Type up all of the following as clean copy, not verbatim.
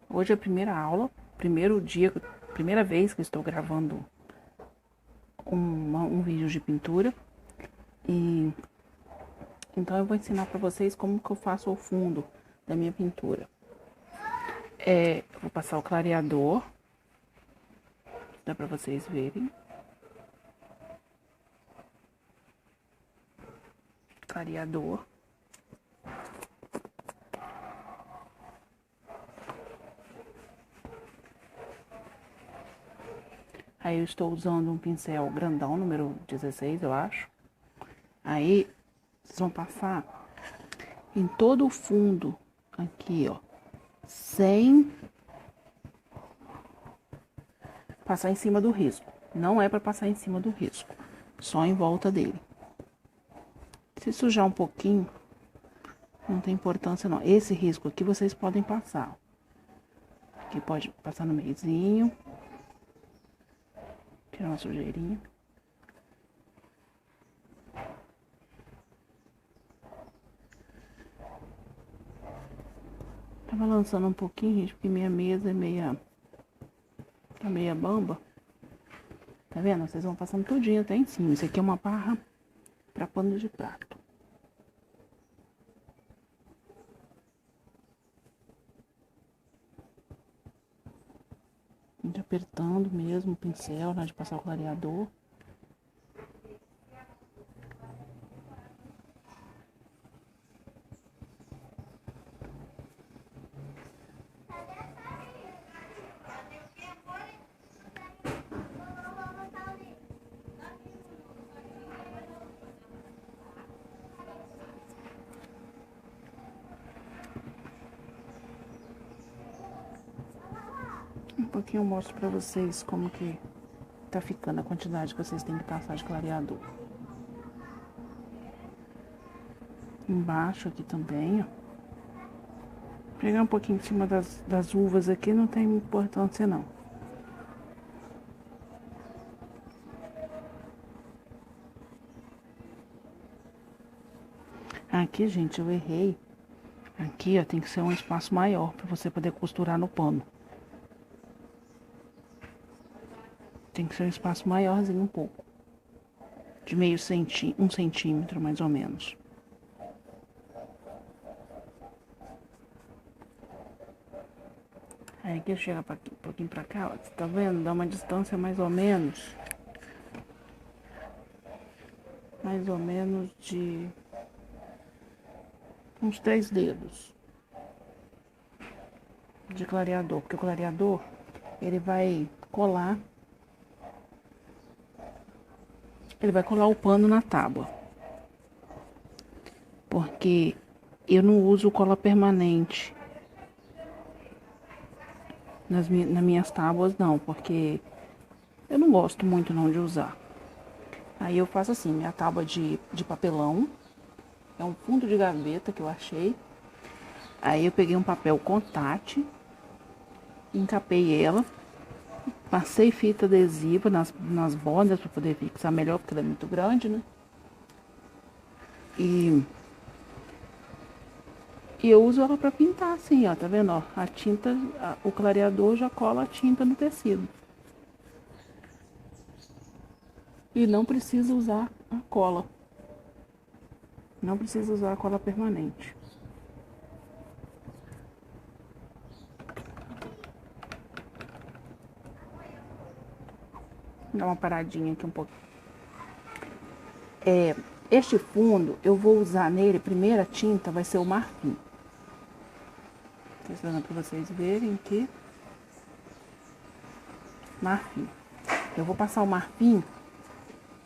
Hoje é a primeira aula, primeira vez que estou gravando um vídeo de pintura. E então eu vou ensinar para vocês como que eu faço o fundo da minha pintura. Eu vou passar o clareador, dá para vocês verem. Clareador. Aí eu estou usando um pincel grandão, número 16, eu acho. Aí vocês vão passar em todo o fundo aqui, ó, sem passar em cima do risco. Não é para passar em cima do risco, só em volta dele. Se sujar um pouquinho, não tem importância não. Esse risco aqui vocês podem passar. Aqui pode passar no meiozinho. Tirar uma sujeirinha. Tá balançando um pouquinho, gente, porque minha mesa é tá meia bamba. Tá vendo? Vocês vão passando tudinho até em cima. Isso aqui é uma barra para pano de prato. A gente apertando mesmo o pincel na hora de passar o clareador. Um pouquinho eu mostro pra vocês como que tá ficando a quantidade que vocês têm que passar de clareador. Embaixo aqui também, ó. Pegar um pouquinho em cima das uvas aqui não tem importância não. Aqui, gente, eu errei. Aqui, ó, tem que ser um espaço maior pra você poder costurar no pano. Tem que ser um espaço maiorzinho um pouco. De meio um centímetro, mais ou menos. Aí aqui eu chego um pouquinho pra cá, ó, tá vendo? Dá uma distância mais ou menos. Mais ou menos de uns 3 dedos de clareador. Porque o clareador, ele vai colar. Ele vai colar o pano na tábua. Porque eu não uso cola permanente nas minhas tábuas, não. Porque eu não gosto muito não de usar. Aí eu faço assim, minha tábua de papelão. É um fundo de gaveta que eu achei. Aí eu peguei um papel contact, encapei ela, passei fita adesiva nas bordas para poder fixar melhor, porque ela é muito grande, né? E eu uso ela para pintar assim, ó, tá vendo? Ó, a tinta, o clareador já cola a tinta no tecido. E não precisa usar a cola. Não precisa usar a cola permanente. Vou dar uma paradinha aqui um pouco. Este fundo, eu vou usar nele, primeira tinta vai ser o marfim. Estou dando para vocês verem aqui. Marfim. Eu vou passar o marfim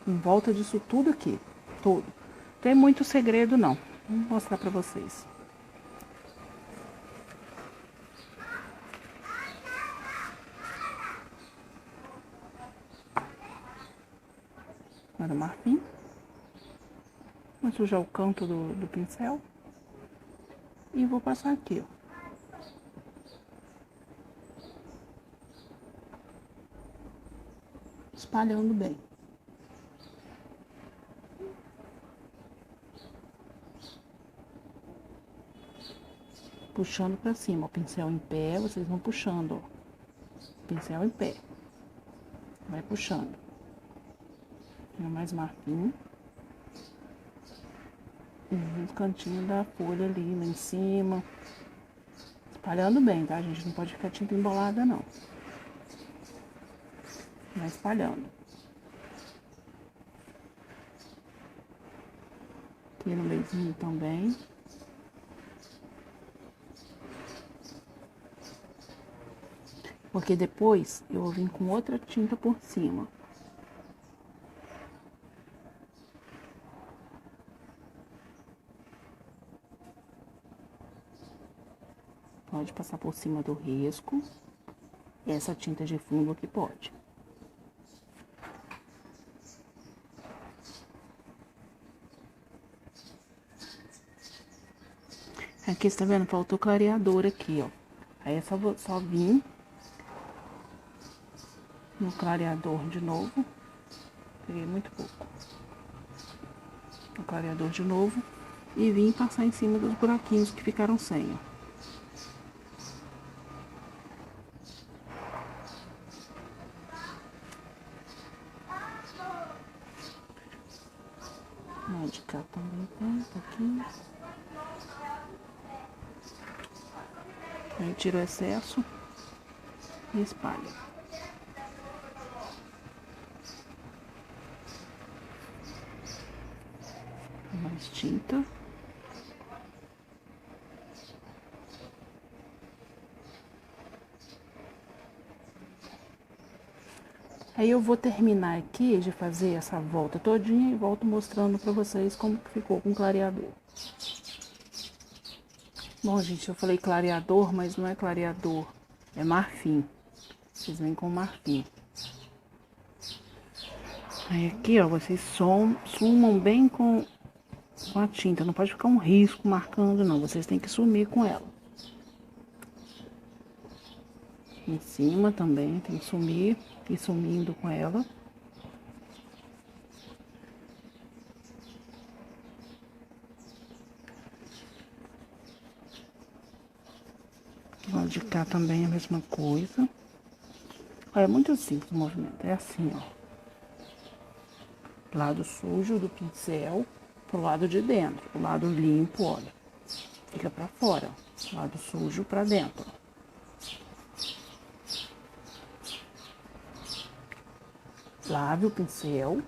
em volta disso tudo aqui, todo. Não tem muito segredo não, vou mostrar pra vocês. Agora o marfim. Vou sujar o canto do pincel. E vou passar aqui, ó. Espalhando bem. puxando pra cima. O pincel em pé, vocês vão puxando, ó. Pincel em pé. Vai puxando. Pega mais marfim. E os cantinhos da folha ali, lá em cima. Espalhando bem, tá, gente? Não pode ficar tinta embolada, não. Vai espalhando. Aqui no meiozinho também. Porque depois eu vou vir com outra tinta por cima. Pode passar por cima do risco. Essa tinta de fundo aqui pode. Aqui, você tá vendo? Faltou clareador aqui, ó. Aí é só vir no clareador de novo. Peguei muito pouco. O clareador de novo. E vim passar em cima dos buraquinhos que ficaram sem, ó. Lá de cá também tem um pouquinho. Aí tira o excesso e espalha. Mais tinta. Aí eu vou terminar aqui de fazer essa volta todinha e volto mostrando pra vocês como que ficou com o clareador. Bom, gente, eu falei clareador, mas não é clareador, é marfim. Vocês vêm com marfim. Aí aqui, ó, vocês sumam bem com a tinta. Não pode ficar um risco marcando, não. Vocês têm que sumir com ela. Em cima também tem que sumir e sumindo com ela. Do lado de cá também é a mesma coisa. Olha, é muito simples o movimento. É assim, ó. Lado sujo do pincel pro lado de dentro. O lado limpo, olha, fica pra fora. Lado sujo pra dentro. Lave o pincel.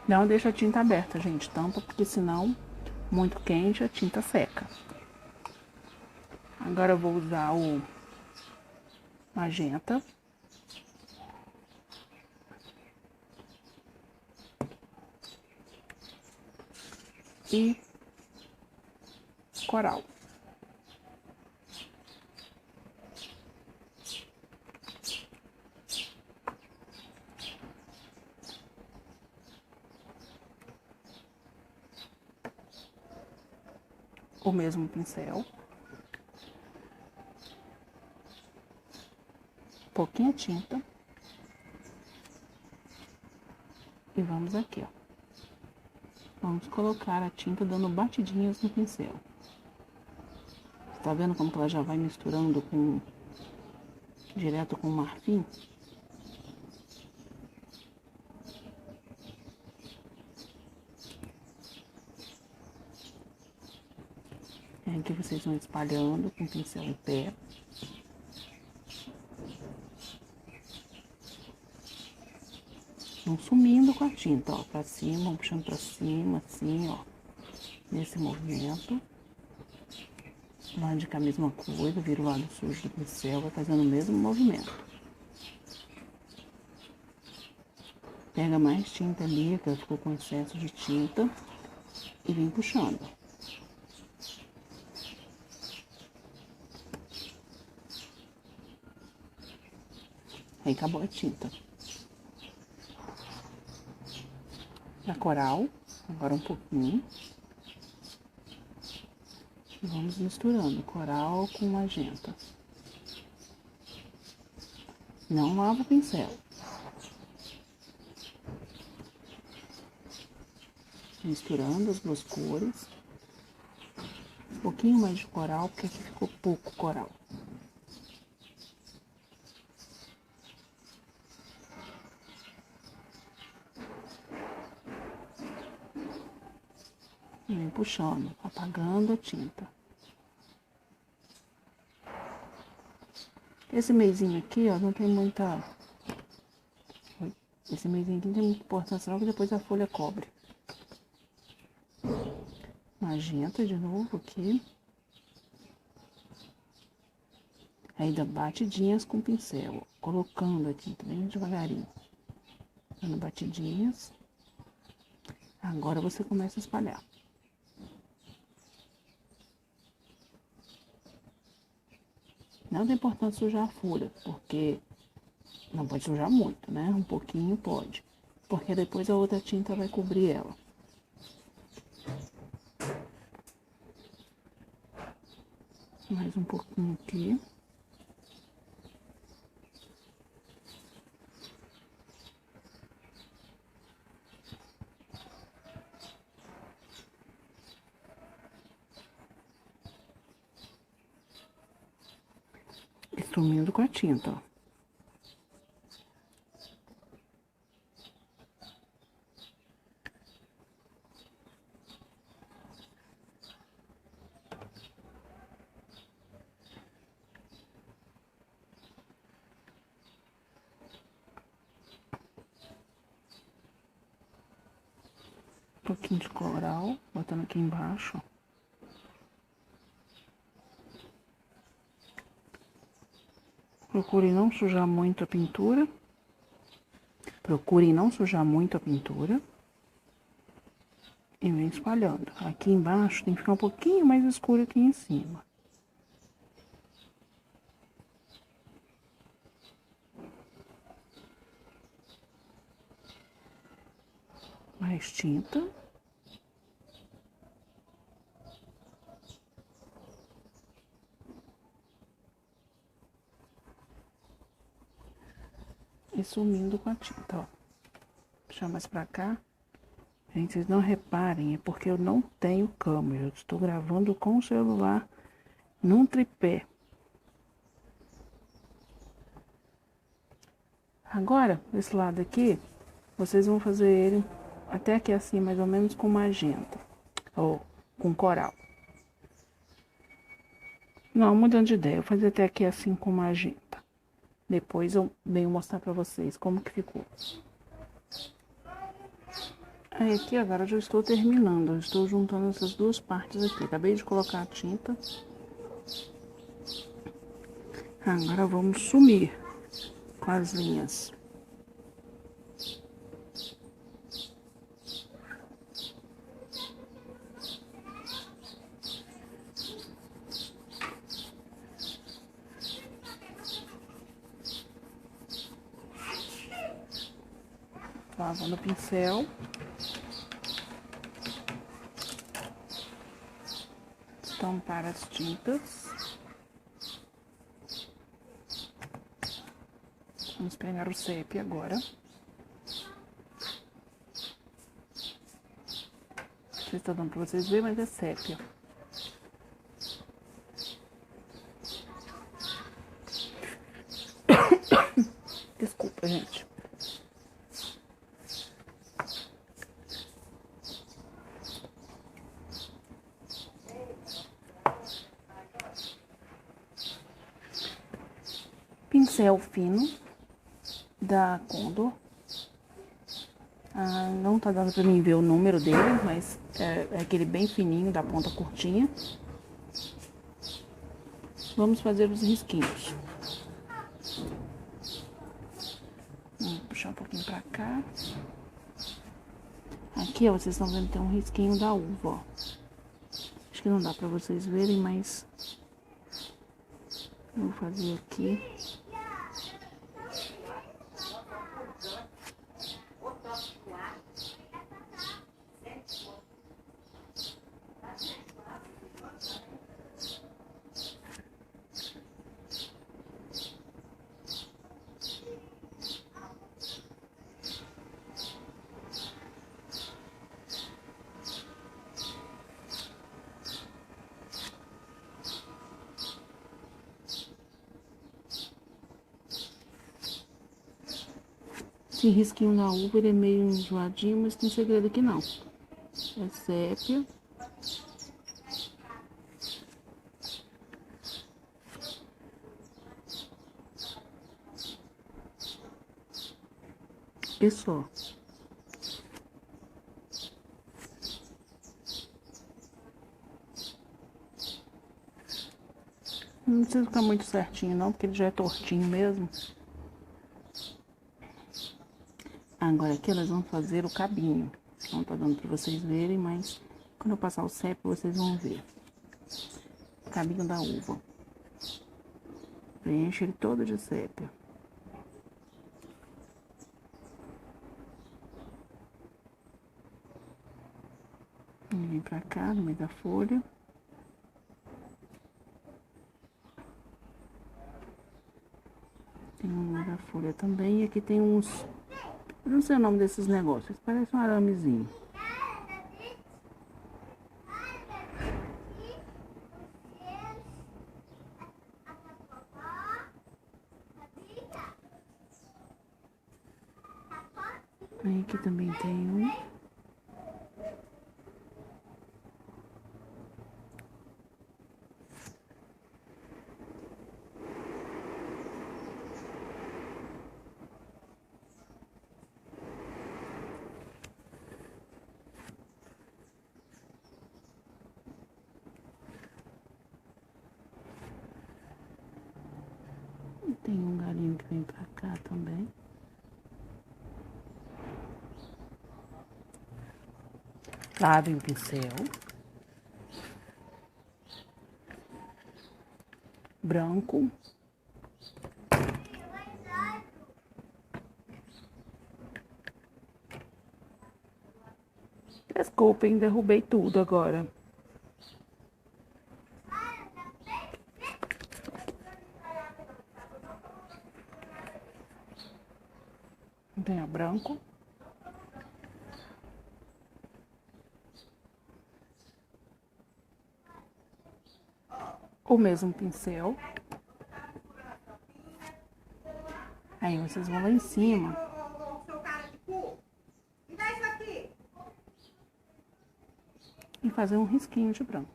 Não deixa a tinta aberta, gente. Tampa, porque senão, muito quente, a tinta seca. Agora eu vou usar o magenta. E coral. O mesmo pincel. Pouquinha tinta. E vamos aqui, ó. Vamos colocar a tinta dando batidinhas no pincel. Tá vendo como que ela já vai misturando direto com o marfim? É aqui vocês vão espalhando com o pincel em pé. Vão sumindo com a tinta, ó, pra cima, vão puxando pra cima, assim, ó. Nesse movimento. Lado de cá, a mesma coisa, vira o lado sujo do pincel, vai fazendo o mesmo movimento. Pega mais tinta ali, que ela ficou com excesso de tinta, e vem puxando. Aí acabou a tinta. Na coral, agora um pouquinho. E vamos misturando coral com magenta. Não lava o pincel. Misturando as duas cores. Um pouquinho mais de coral, porque aqui ficou pouco coral. E vem puxando, apagando a tinta. Esse meizinho aqui, ó, não tem muita... Esse meizinho aqui não tem muita importância não, que depois a folha cobre. Magenta de novo aqui. Aí dá batidinhas com o pincel, ó, colocando a tinta bem devagarinho. Dando batidinhas. Agora você começa a espalhar. Não tem importância sujar a folha, porque não pode sujar muito, né? Um pouquinho pode, porque depois a outra tinta vai cobrir ela. Mais um pouquinho aqui. Sumindo com a tinta, ó. Um pouquinho de coral, botando aqui embaixo. Procure não sujar muito a pintura. Procure não sujar muito a pintura. E vem espalhando. Aqui embaixo tem que ficar um pouquinho mais escuro que em cima. Mais tinta. E sumindo com a tinta, ó. Puxar mais pra cá. Gente, vocês não reparem, é porque eu não tenho câmera. Eu estou gravando com o celular num tripé. Agora, desse lado aqui, vocês vão fazer ele até aqui assim, mais ou menos com magenta. Ou com coral. Não, mudando de ideia, eu vou fazer até aqui assim com magenta. Depois eu venho mostrar pra vocês como que ficou. Aí aqui agora eu já estou terminando, eu estou juntando essas duas partes aqui. Acabei de colocar a tinta. Agora vamos sumir com as linhas. Lavando o pincel. Tampar as tintas. Vamos pegar o sépia agora. Não sei se tá dando pra vocês verem, mas é sépia. Desculpa, gente. Pincel fino da Condor. Não tá dando pra mim ver o número dele, mas é aquele bem fininho, da ponta curtinha. Vamos fazer os risquinhos. Vamos puxar um pouquinho pra cá. Aqui, ó, vocês estão vendo que tem um risquinho da uva, ó. Acho que não dá pra vocês verem, mas vou fazer aqui. Esse risquinho da uva, ele é meio enjoadinho, mas tem segredo aqui não. É sépia. E só. Não precisa ficar muito certinho não, porque ele já é tortinho mesmo. Agora aqui nós vamos fazer o cabinho. Não tá dando pra vocês verem, mas quando eu passar o sépia vocês vão ver. O cabinho da uva. Preenche ele todo de sépia. Vem pra cá, no meio da folha. Tem um da folha também. E aqui tem uns... Eu não sei o nome desses negócios. Parece um aramezinho. Aí aqui também tem um. Tem um galinho que vem pra cá também. Lave o pincel. Branco. Desculpem, derrubei tudo agora. Tem o branco. O mesmo pincel. Aí vocês vão lá em cima. E fazer um risquinho de branco.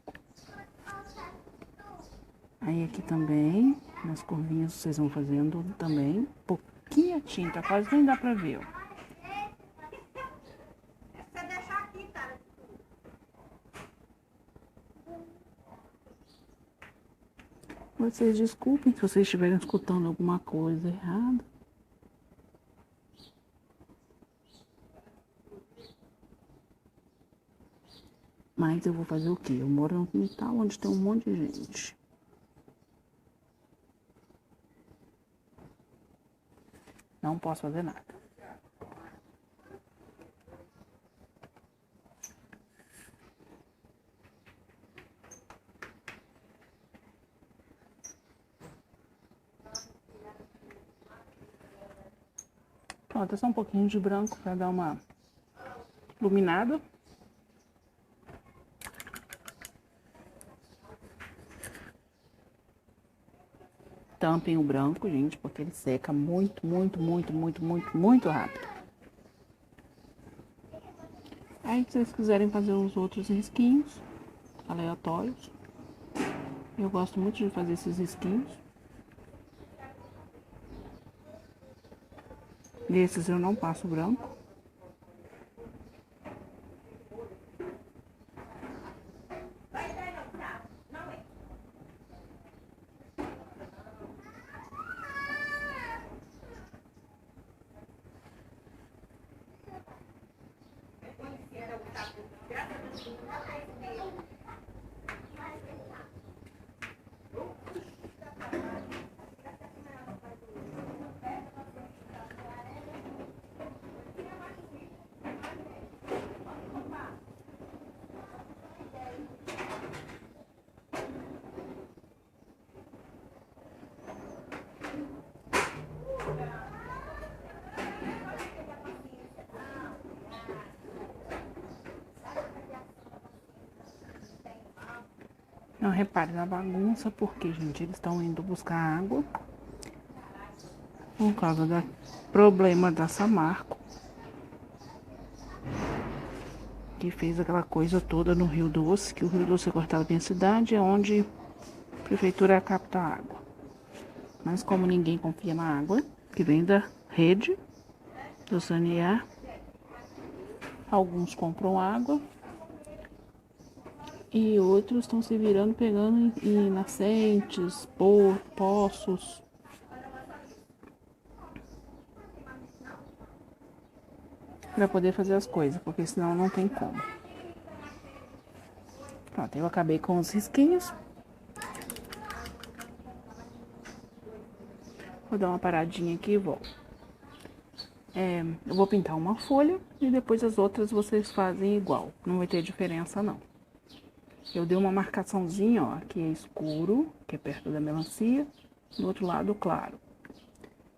Aí aqui também, nas curvinhas, vocês vão fazendo também pouquinha tinta, quase nem dá pra ver, ó. Vocês desculpem se vocês estiverem escutando alguma coisa errada. Mas eu vou fazer o quê? Eu moro num quintal onde tem um monte de gente. Não posso fazer nada. Pronto, é só um pouquinho de branco para dar uma iluminada. Tampem o branco, gente, porque ele seca muito rápido. Aí, se vocês quiserem fazer uns outros risquinhos aleatórios, eu gosto muito de fazer esses risquinhos. Nesses eu não passo branco. Não repare na bagunça, porque, gente, eles estão indo buscar água por causa Problema da Samarco, que fez aquela coisa toda no Rio Doce, que o Rio Doce é cortado pela cidade, é onde a prefeitura capta água. Mas como ninguém confia na água, que vem da rede do Sanear, alguns compram água e outros estão se virando pegando em nascentes, poços. Para poder fazer as coisas, porque senão não tem como. Pronto, eu acabei com os risquinhos. Vou dar uma paradinha aqui e volto. Eu vou pintar uma folha e depois as outras vocês fazem igual. Não vai ter diferença não. Eu dei uma marcaçãozinha, ó, aqui é escuro, que é perto da melancia, do outro lado claro.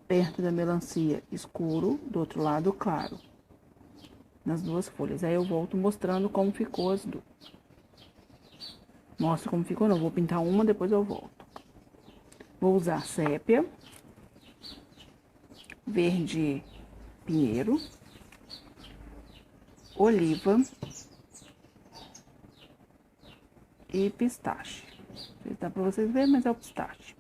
Perto da melancia escuro, do outro lado claro. Nas duas folhas. Aí eu volto mostrando como ficou as duas. Mostro como ficou, não. Vou pintar uma, depois eu volto. Vou usar sépia, verde pinheiro, oliva e pistache. Não dá pra vocês verem, mas é o pistache.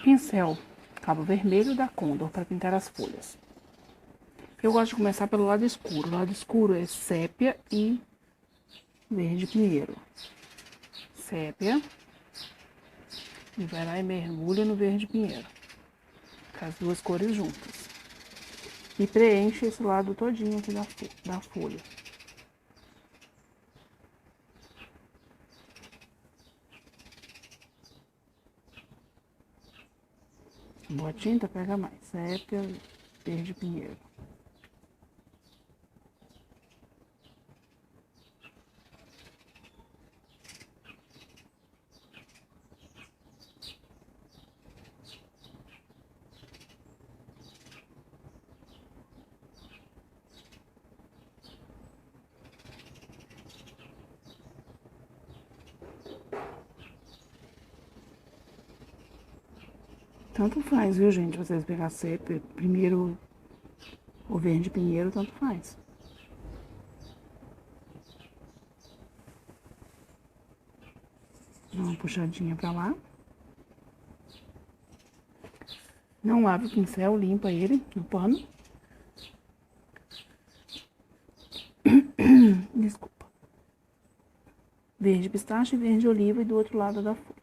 Pincel cabo vermelho da Condor para pintar as folhas. Eu gosto de começar pelo lado escuro. O lado escuro é sépia e verde pinheiro. Sépia. E vai lá e mergulha no verde pinheiro. Com as duas cores juntas. E preenche esse lado todinho aqui da folha. Boa tinta, pega mais. Sépia, verde pinheiro. Tanto faz, viu, gente? Vocês pegar sépia, primeiro o verde pinheiro, tanto faz. Dá uma puxadinha pra lá. Não lave o pincel, limpa ele no pano. Desculpa. Verde pistache e verde oliva e do outro lado da folha.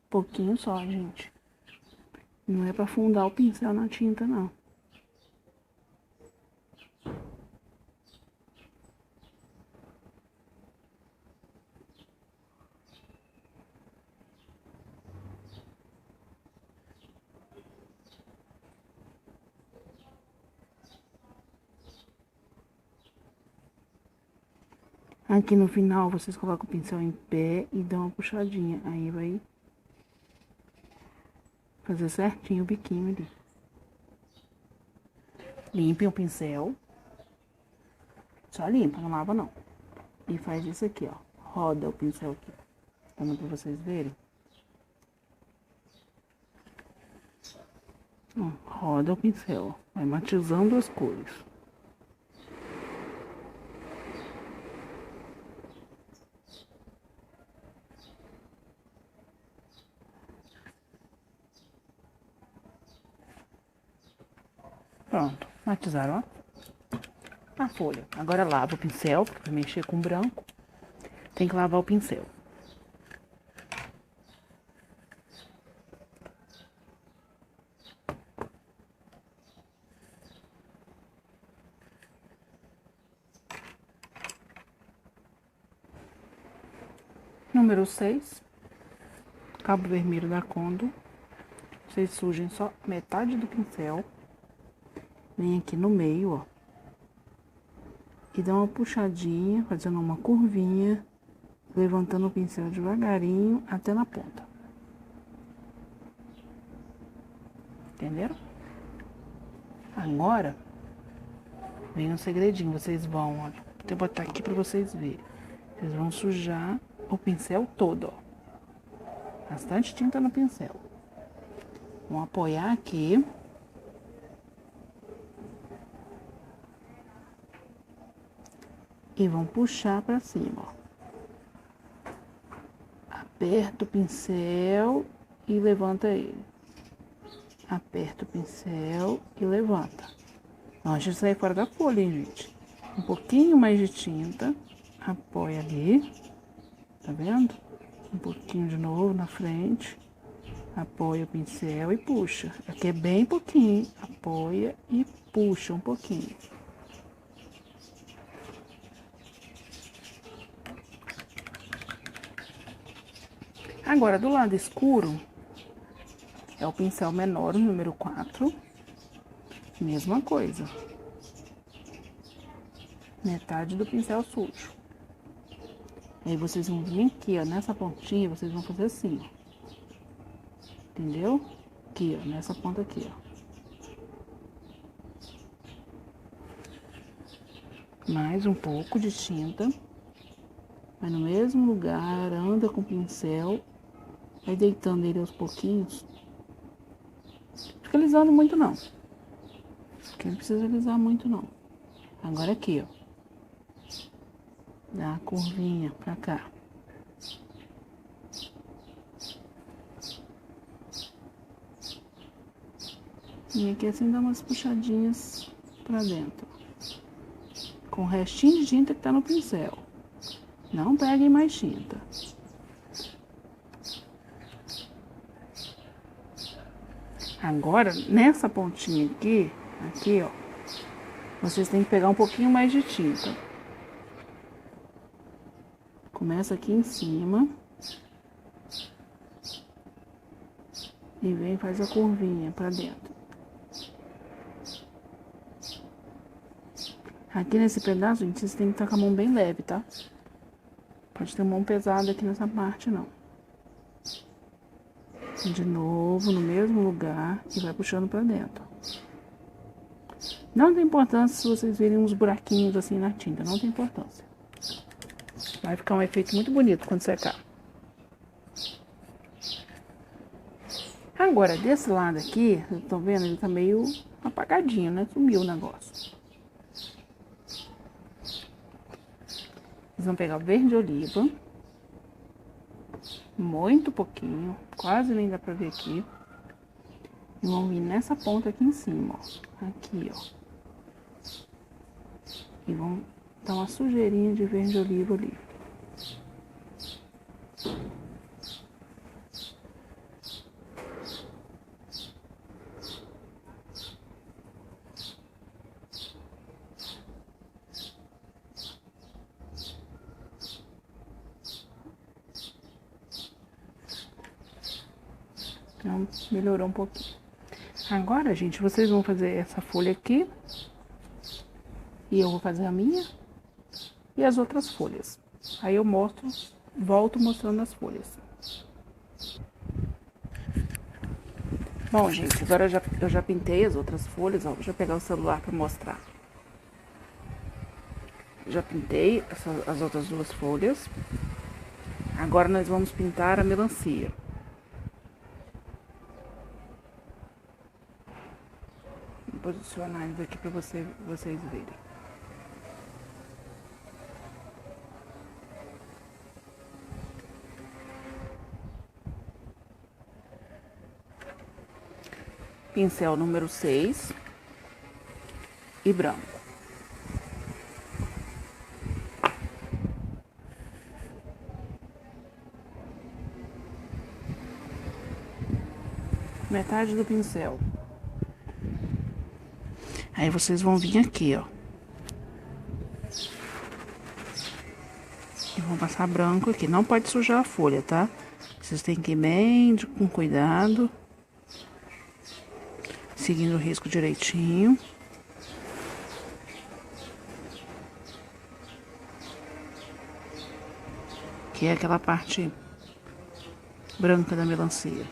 Pouquinho só, gente. Não é pra afundar o pincel na tinta, não. Aqui no final, vocês colocam o pincel em pé e dão uma puxadinha. Aí vai fazer certinho o biquinho ali. Limpem o pincel. Só limpa, não lava não. E faz isso aqui, ó. Roda o pincel aqui. Tá dando pra vocês verem? Ó, roda o pincel. Vai matizando as cores. Pronto, matizaram, ó, a folha. Agora lava o pincel, porque pra mexer com branco, tem que lavar o pincel. Número 6, cabo vermelho da Condor. Vocês sujem só metade do pincel. Vem aqui no meio, ó. E dá uma puxadinha, fazendo uma curvinha, levantando o pincel devagarinho até na ponta. Entenderam? Agora, Vem um segredinho, vocês vão, ó. Vou botar aqui pra vocês verem. Vocês vão sujar o pincel todo, ó. Bastante tinta no pincel. Vão apoiar aqui. E vão puxar pra cima, ó. Aperta o pincel e levanta ele. Aperta o pincel e levanta. Não, deixa eu sair fora da folha, hein, gente. Um pouquinho mais de tinta. Apoia ali. Tá vendo? Um pouquinho de novo na frente. Apoia o pincel e puxa. Aqui é bem pouquinho. Apoia e puxa um pouquinho. Agora, do lado escuro, é o pincel menor, o número 4. Mesma coisa. Metade do pincel sujo. Aí vocês vão vir aqui, ó, nessa pontinha, vocês vão fazer assim, ó. Entendeu? Aqui, ó, nessa ponta aqui, ó. Mais um pouco de tinta. Vai no mesmo lugar, anda com o pincel. Vai deitando ele aos pouquinhos. Fica alisando muito, não. Porque não precisa alisar muito, não. Agora aqui, ó. Dá a curvinha pra cá. E aqui assim dá umas puxadinhas pra dentro. Com o restinho de tinta que tá no pincel. Não peguem mais tinta. Agora, nessa pontinha aqui, ó, vocês têm que pegar um pouquinho mais de tinta. Começa aqui em cima. E vem e faz a curvinha pra dentro. Aqui nesse pedaço, gente, vocês têm que estar com a mão bem leve, tá? Pode ter mão pesada aqui nessa parte, não. De novo, no mesmo lugar e vai puxando pra dentro. Não tem importância se vocês verem uns buraquinhos assim na tinta, não tem importância. Vai ficar um efeito muito bonito quando secar. Agora, desse lado aqui, vocês estão vendo? Ele tá meio apagadinho, né? Sumiu o negócio. Vocês vão pegar o verde oliva. Muito pouquinho, quase nem dá pra ver aqui. E vão vir nessa ponta aqui em cima, ó. Aqui, ó. E vão dar uma sujeirinha de verde oliva ali. Então, melhorou um pouquinho. Agora, gente, vocês vão fazer essa folha aqui. E eu vou fazer a minha. E as outras folhas. Aí eu mostro, volto mostrando as folhas. Bom, gente, agora eu já pintei as outras folhas, ó. Deixa eu pegar o celular pra mostrar. Já pintei as outras duas folhas. Agora nós vamos pintar a melancia. Vou posicionar eles aqui pra vocês verem. Pincel número 6 e branco. Metade do pincel. Aí vocês vão vir aqui, ó. E vão passar branco aqui. Não pode sujar a folha, tá? Vocês têm que ir bem com cuidado. Seguindo o risco direitinho. Que é aquela parte branca da melancia.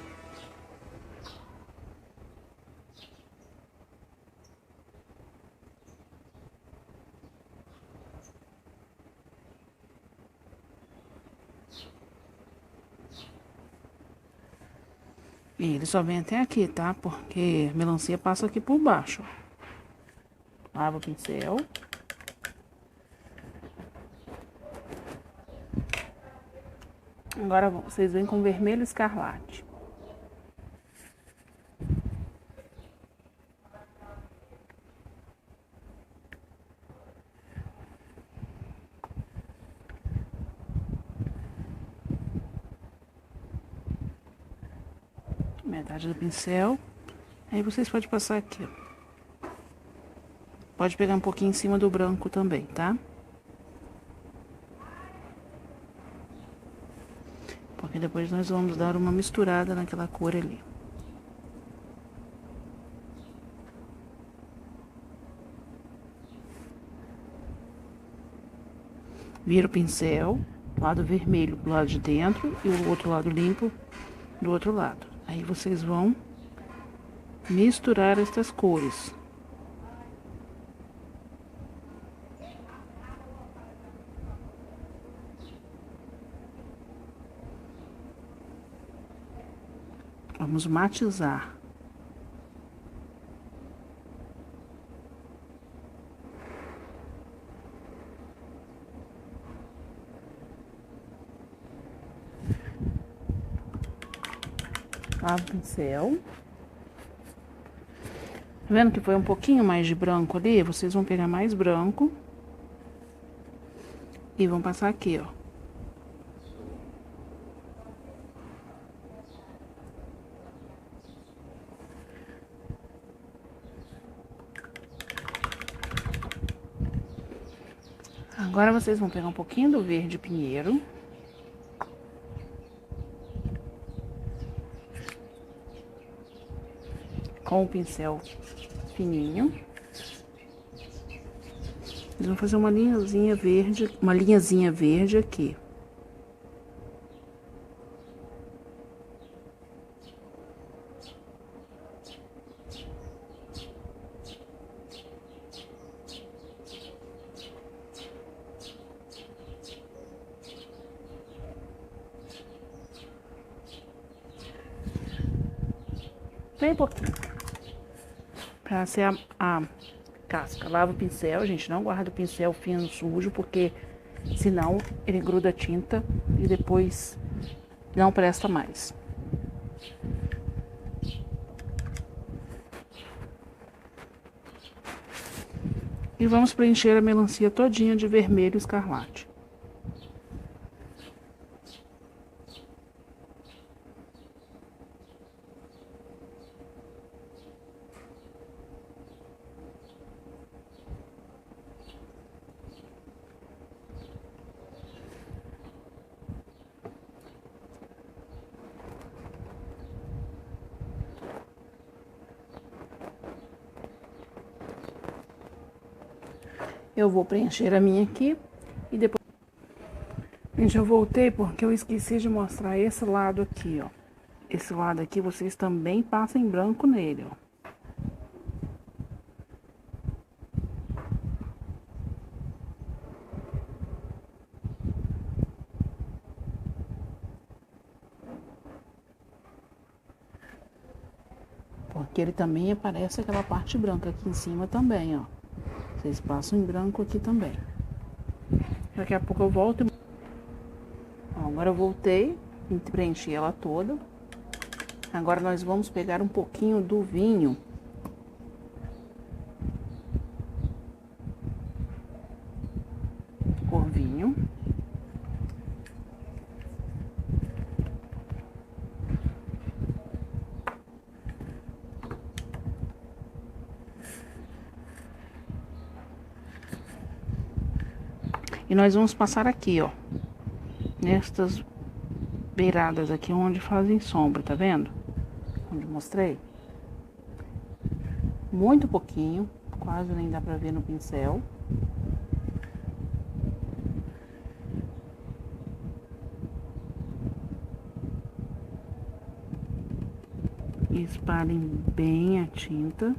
E ele só vem até aqui, tá? Porque a melancia passa aqui por baixo. Lava o pincel. Agora vocês vêm com vermelho escarlate. Metade do pincel. Aí vocês podem passar aqui, ó. Pode pegar um pouquinho em cima do branco também, tá? Porque depois nós vamos dar uma misturada naquela cor ali. Vira o pincel, lado vermelho pro lado de dentro e o outro lado limpo do outro lado. Aí vocês vão misturar estas cores. Vamos matizar. Lava o pincel. Tá vendo que foi um pouquinho mais de branco ali? Vocês vão pegar mais branco. E vão passar aqui, ó. Agora vocês vão pegar um pouquinho do verde pinheiro. Com o pincel fininho. Eles vão fazer uma linhazinha verde aqui. Bem pouquinho. Pra ser a casca. Lava o pincel, gente. Não guarda o pincel fino sujo, porque senão ele gruda tinta e depois não presta mais. E vamos preencher a melancia todinha de vermelho escarlate. Eu vou preencher a minha aqui e depois... Gente, eu voltei porque eu esqueci de mostrar esse lado aqui, ó. Esse lado aqui vocês também passam branco nele, ó. Porque ele também aparece aquela parte branca aqui em cima também, ó. Vocês passam em branco aqui também. Daqui a pouco eu volto. Ó, agora eu voltei, preenchi ela toda. Agora nós vamos pegar um pouquinho do vinho. Cor vinho. E nós vamos passar aqui, ó. Nestas beiradas aqui onde fazem sombra, tá vendo? Onde eu mostrei. Muito pouquinho, quase nem dá pra ver no pincel. E espalhem bem a tinta.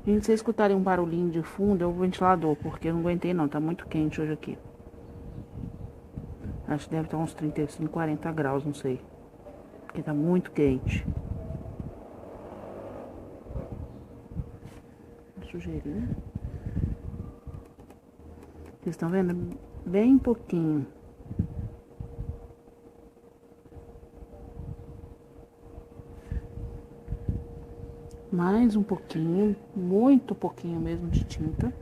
Gente, se vocês escutarem um barulhinho de fundo, é o ventilador, porque eu não aguentei não, tá muito quente hoje aqui. Acho que deve estar uns 35, 40 graus, não sei. porque tá muito quente. Sujeirinha. Vocês estão vendo? Bem pouquinho. Mais um pouquinho, muito pouquinho mesmo de tinta.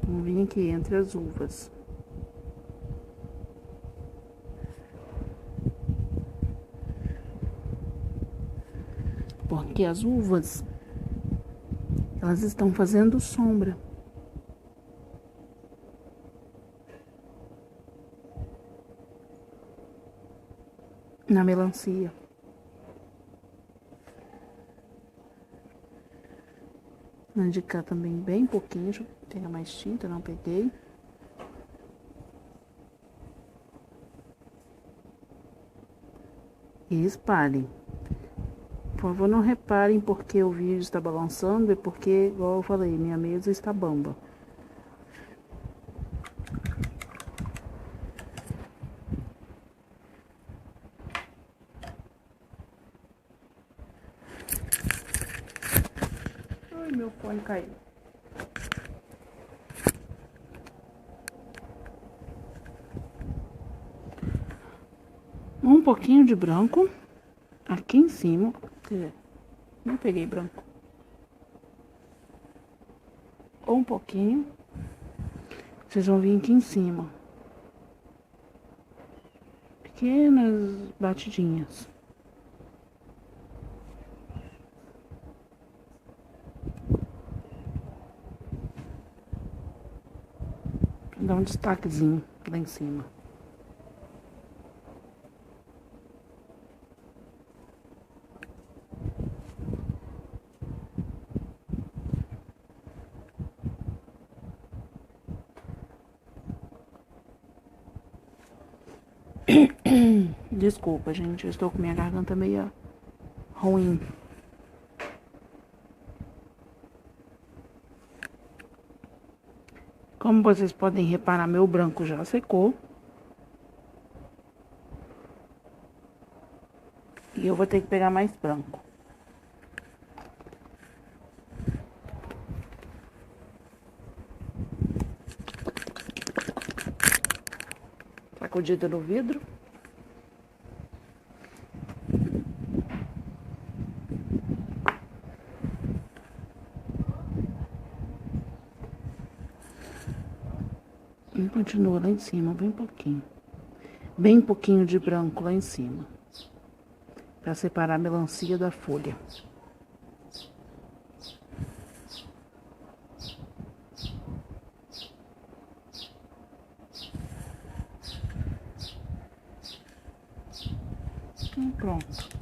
Vamos vir aqui entre as uvas. Porque as uvas, elas estão fazendo sombra. Na melancia. Vou indicar também bem pouquinho, deixa eu pegar mais tinta, não peguei. E espalhem. Por favor, não reparem porque o vídeo está balançando, é porque, igual eu falei, minha mesa está bamba. Ai, meu fone caiu. Um pouquinho de branco aqui em cima. Não peguei branco. Ou um pouquinho. Vocês vão vir aqui em cima. Pequenas batidinhas. Pra dar um destaquezinho lá em cima. Desculpa, gente, eu estou com minha garganta meio ruim. Como vocês podem reparar, meu branco já secou. E eu vou ter que pegar mais branco. Sacudida no vidro. E continua lá em cima, bem pouquinho. Bem pouquinho de branco lá em cima. Pra separar a melancia da folha. E pronto.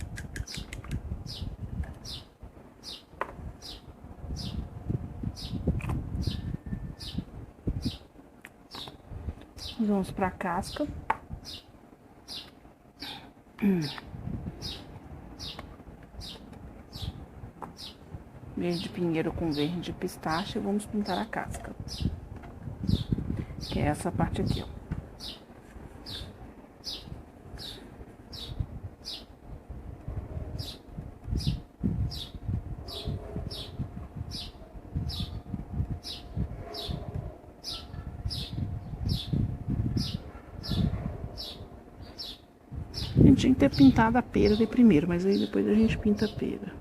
Vamos pra casca. Verde pinheiro com verde pistache. Vamos pintar a casca. Que é essa parte aqui, ó. A gente tinha que ter pintado a pera de primeiro, mas aí depois a gente pinta a pera.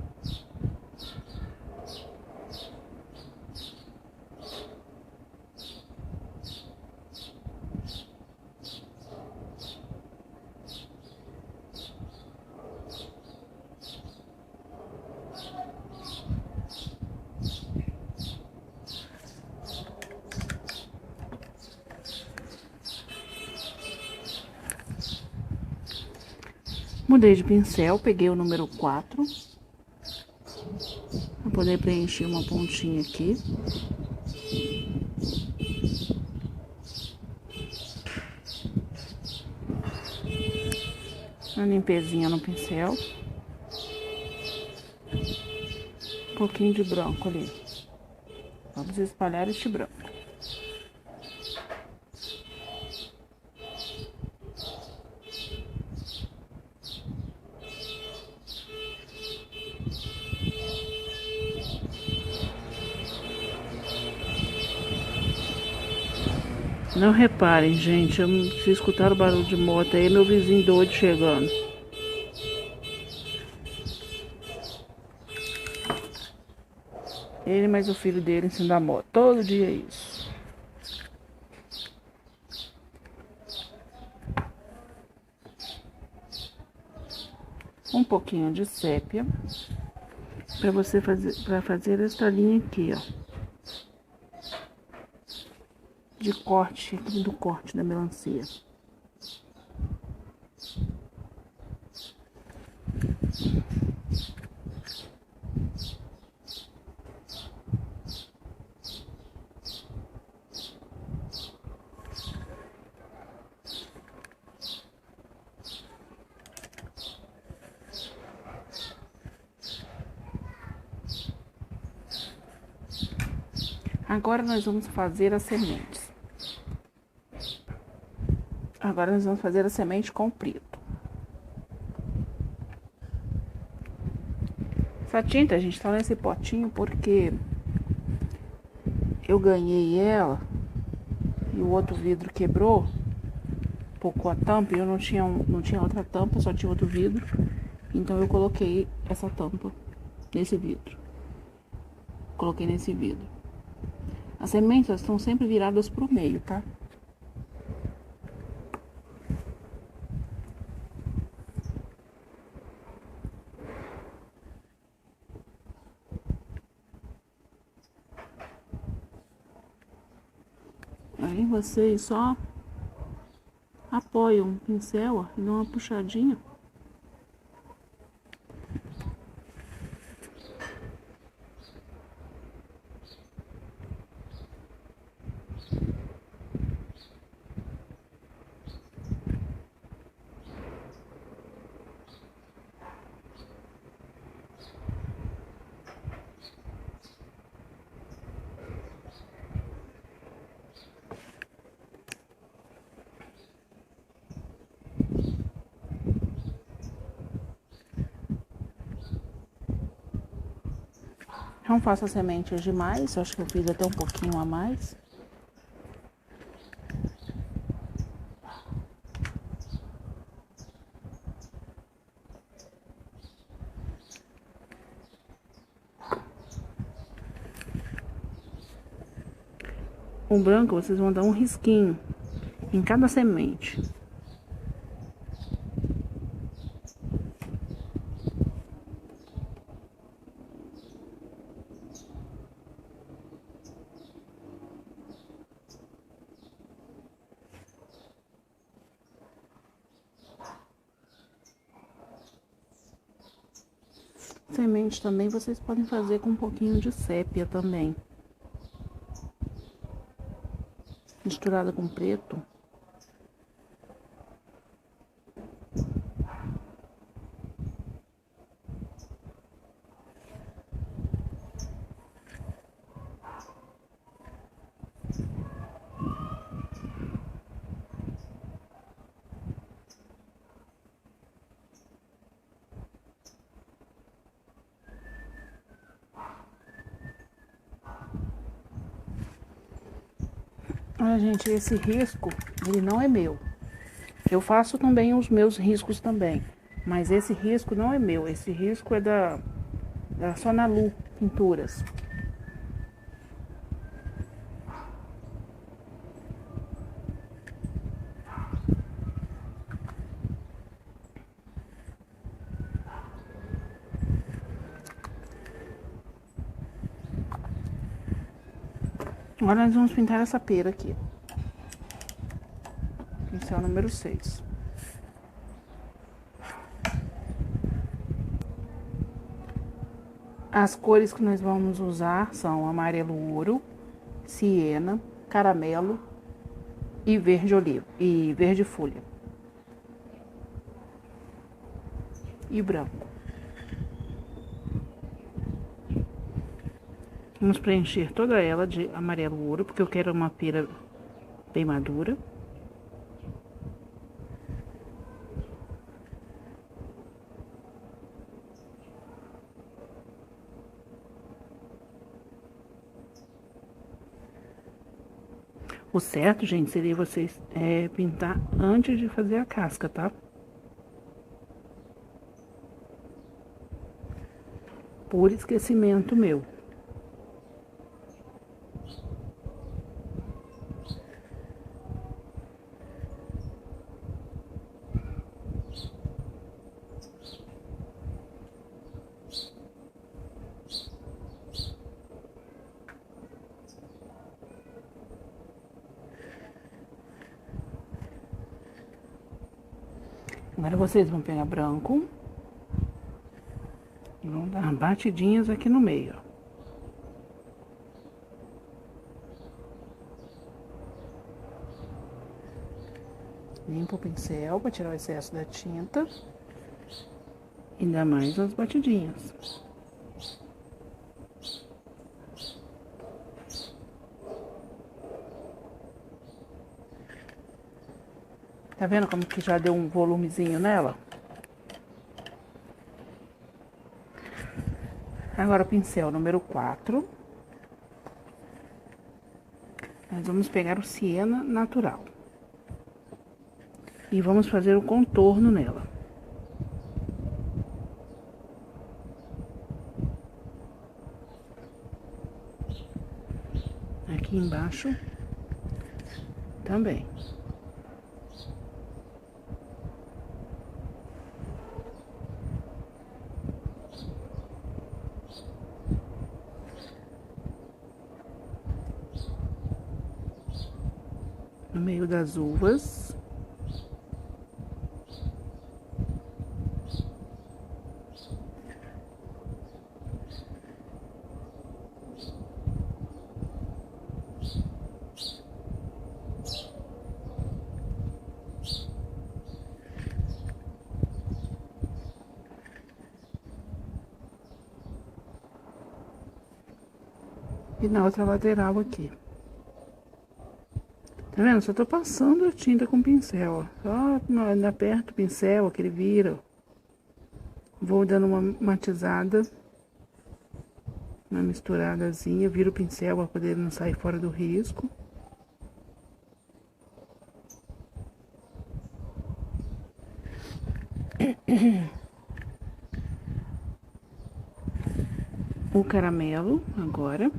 Mudei de pincel, peguei o número 4. Pra poder preencher uma pontinha aqui. Uma limpezinha no pincel. Um pouquinho de branco ali. Vamos espalhar este branco. Não reparem, gente, se escutar o barulho de moto aí, meu vizinho doido chegando. Ele mais o filho dele em cima da moto. Todo dia é isso. Um pouquinho de sépia. Pra você fazer esta linha aqui, ó. De corte, aqui do corte da melancia. Agora nós vamos fazer as sementes. Agora nós vamos fazer a semente com preto. Essa tinta, gente, tá nesse potinho porque eu ganhei ela e o outro vidro quebrou, pocou a tampa e eu não tinha outra tampa, só tinha outro vidro. Então eu coloquei essa tampa nesse vidro. Coloquei nesse vidro. As sementes estão sempre viradas pro meio, tá? Aí vocês só apoiam o pincel, ó, e dão uma puxadinha. Não faço sementes demais, acho que eu fiz até um pouquinho a mais. O branco vocês vão dar um risquinho em cada semente. Semente também vocês podem fazer com um pouquinho de sépia também. Misturada com preto. Olha, gente, esse risco, ele não é meu. Eu faço também os meus riscos também. Mas esse risco não é meu. Esse risco é da Sonalu Pinturas. Agora nós vamos pintar essa pera aqui. Pincel número 6. As cores que nós vamos usar são amarelo ouro, siena, caramelo e verde oliva e verde folha. E branco. Vamos preencher toda ela de amarelo ouro, porque eu quero uma pera bem madura. O certo, gente, seria vocês pintar antes de fazer a casca, tá? Por esquecimento meu. Agora vocês vão pegar branco e vão dar batidinhas aqui no meio, ó. Limpa o pincel para tirar o excesso da tinta e dá mais umas batidinhas. Tá vendo como que já deu um volumezinho nela? Agora o pincel número 4. Nós vamos pegar o siena natural. E vamos fazer o contorno nela. Aqui embaixo também. No meio das uvas. E na outra lateral aqui. Tá vendo? Só tô passando a tinta com o pincel, ó. Só aperto o pincel, que ele vira. Vou dando uma matizada. Uma misturadazinha. Viro o pincel pra poder não sair fora do risco. O caramelo, agora.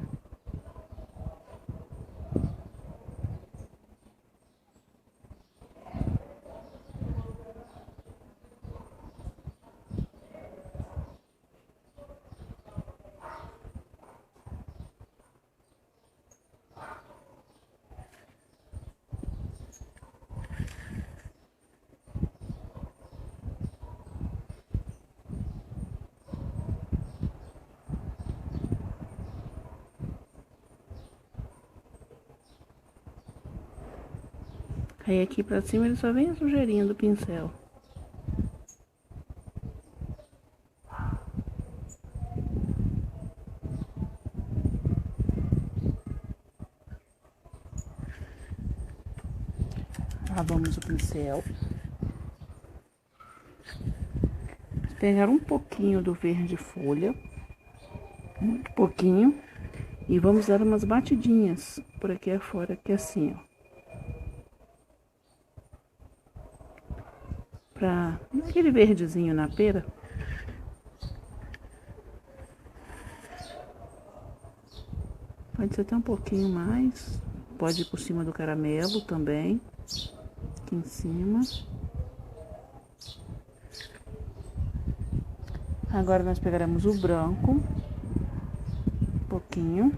Aí aqui pra cima ele só vem a sujeirinha do pincel. Lavamos o pincel. Pegar um pouquinho do verde folha, muito pouquinho, e vamos dar umas batidinhas por aqui afora, aqui assim, ó. Pra aquele verdezinho na pera. Pode ser até um pouquinho mais, pode ir por cima do caramelo também, aqui em cima. Agora nós pegaremos o branco, um pouquinho,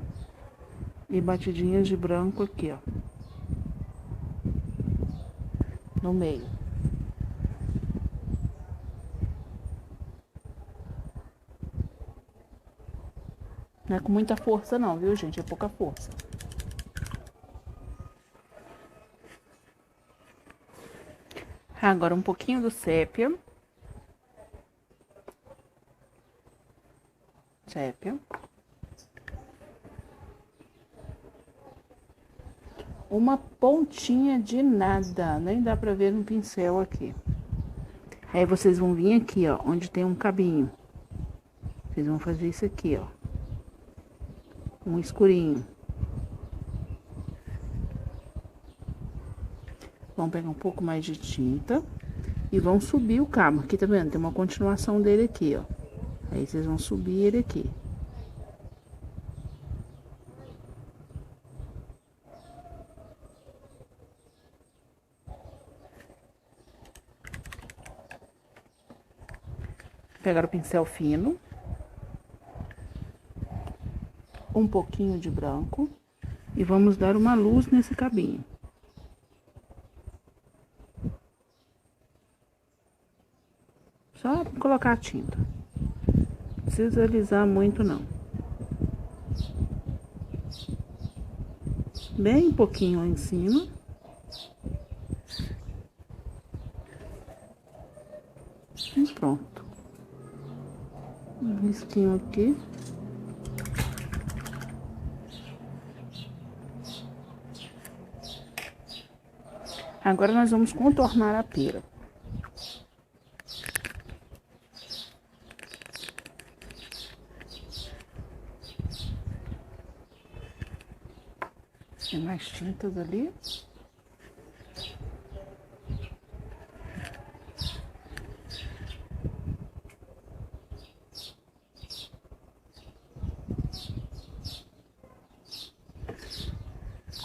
e batidinhas de branco aqui, ó, no meio. Não é com muita força não, viu, gente? É pouca força. Agora um pouquinho do sépia. Sépia. Uma pontinha de nada, nem dá pra ver no pincel aqui. Aí vocês vão vir aqui, ó, onde tem um cabinho. Vocês vão fazer isso aqui, ó. Um escurinho. Vão pegar um pouco mais de tinta e vão subir o cabo. Aqui, tá vendo? Tem uma continuação dele aqui, ó. Aí vocês vão subir ele aqui. Pegar o pincel fino. Um pouquinho de branco. E vamos dar uma luz nesse cabinho. Só colocar a tinta. Não precisa alisar muito, não. Bem pouquinho lá em cima. E pronto. Um risquinho aqui. Agora nós vamos contornar a pera. Tem mais tintas ali.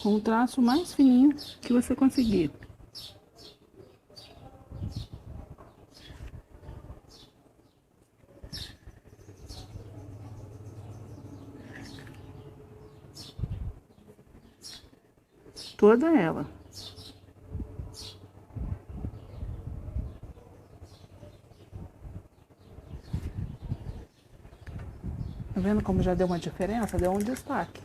Com o traço mais fininho que você conseguir. Toda ela. Tá vendo como já deu uma diferença? Deu um destaque.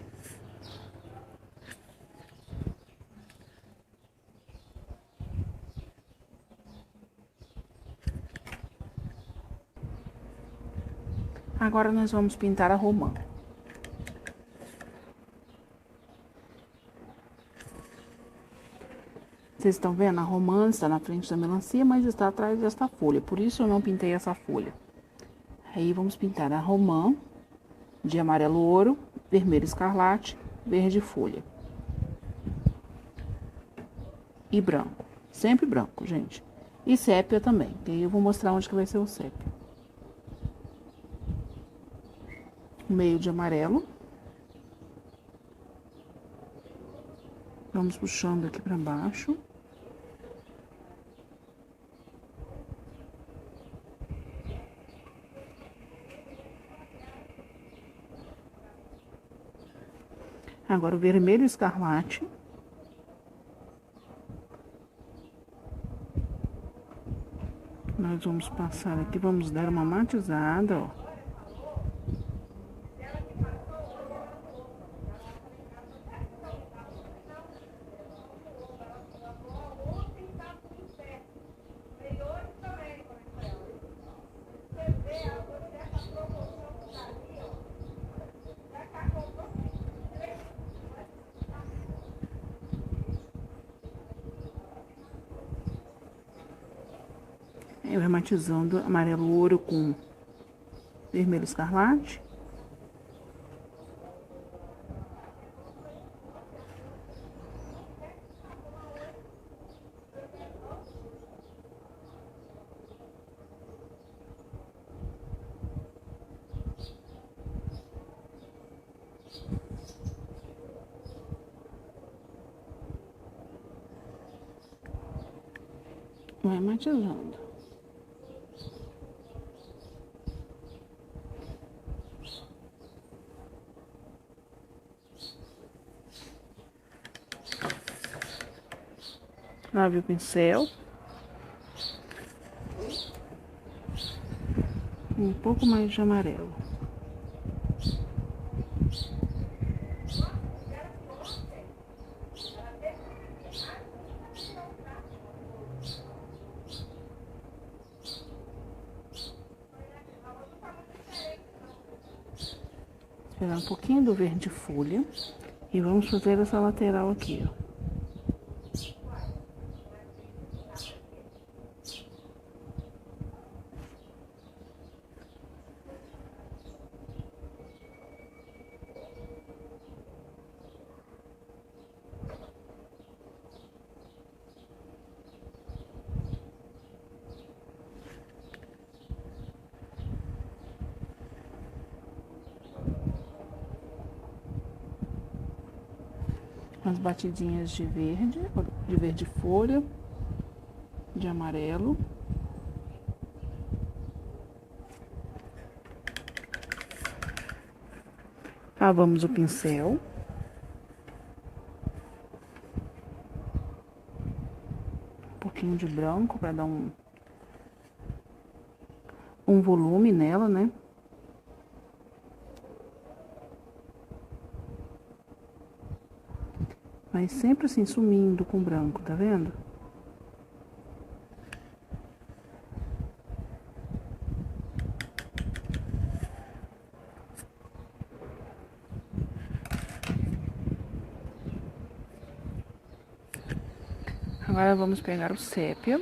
Agora nós vamos pintar a romã. Vocês estão vendo? A romã está na frente da melancia, mas está atrás desta folha. Por isso eu não pintei essa folha. Aí vamos pintar a romã de amarelo ouro, vermelho escarlate, verde folha. E branco. Sempre branco, gente. E sépia também. E aí eu vou mostrar onde que vai ser o sépia. Meio de amarelo. Vamos puxando aqui pra baixo. Agora o vermelho escarlate. Nós vamos passar aqui, vamos dar uma matizada, ó. Eu matizando amarelo ouro com vermelho escarlate. Vai matizando. Lave o pincel. Um pouco mais de amarelo. Pegar um pouquinho do verde folha e vamos fazer essa lateral aqui, ó. Umas batidinhas de verde folha, de amarelo. Lavamos o pincel. Um pouquinho de branco para dar um volume nela, né? Mas sempre assim, sumindo com branco, tá vendo? Agora vamos pegar o sépia.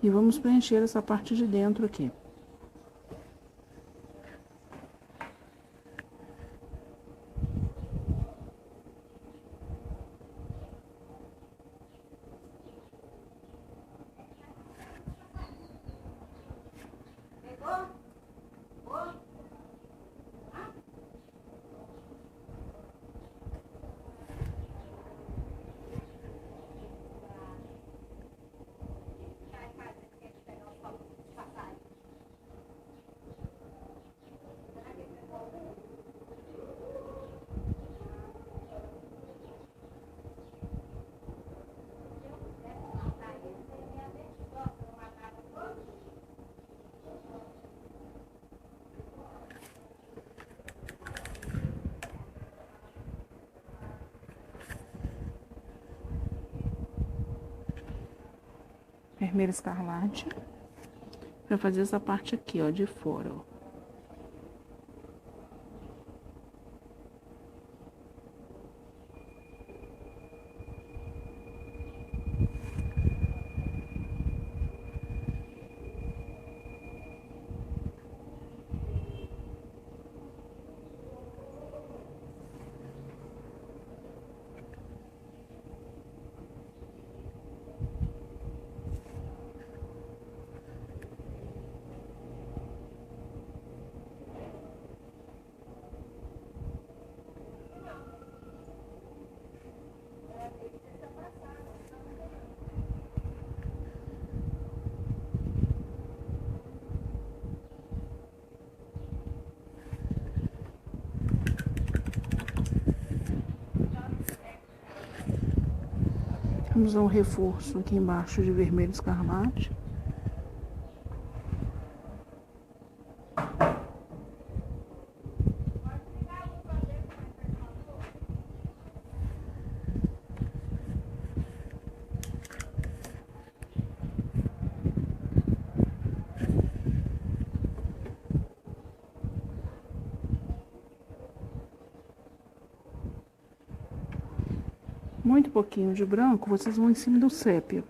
E vamos preencher essa parte de dentro aqui. Vermelho escarlate, para fazer essa parte aqui, ó, de fora, ó. Vamos dar um reforço aqui embaixo de vermelho escarlate. Muito pouquinho de branco, vocês vão em cima do sépia.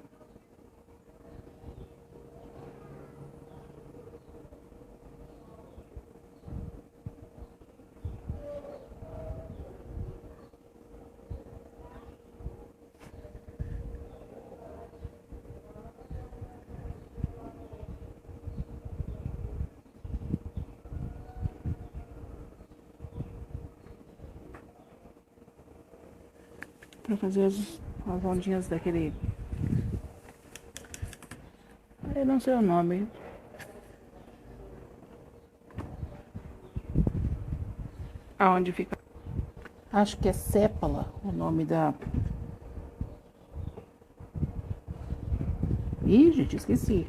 Pra fazer as ondinhas daquele... eu não sei o nome. Aonde fica? Acho que é sépala o nome da... Ih, gente, esqueci.